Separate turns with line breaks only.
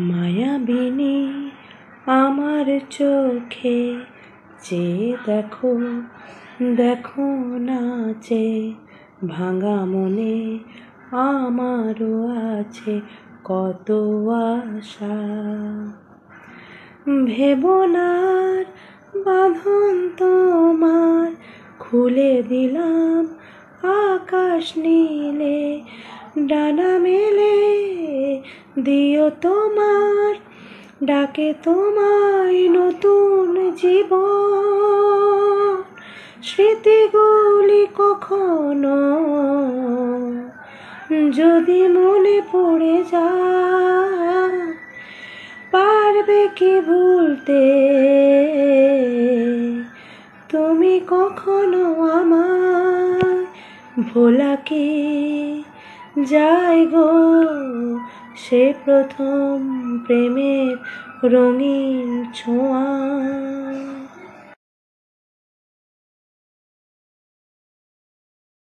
মায়াবিনী আমার চোখে চেয়ে দেখো, দেখো নাচে ভাঙা মনে আমারও আছে কত আশা। ভেবনার বাঁধন তোমার খুলে দিলাম আকাশ নীলে, ডানা মেলে দিও তোমার ডাকে তোমায় নতুন জীবন। স্মৃতিগুলি কখনো যদি মনে পড়ে যায়, পারবে কি ভুলতে তুমি কখনো আমায়? ভোলা কি যায় গো সে প্রথম প্রেমের রঙিন ছোঁয়া?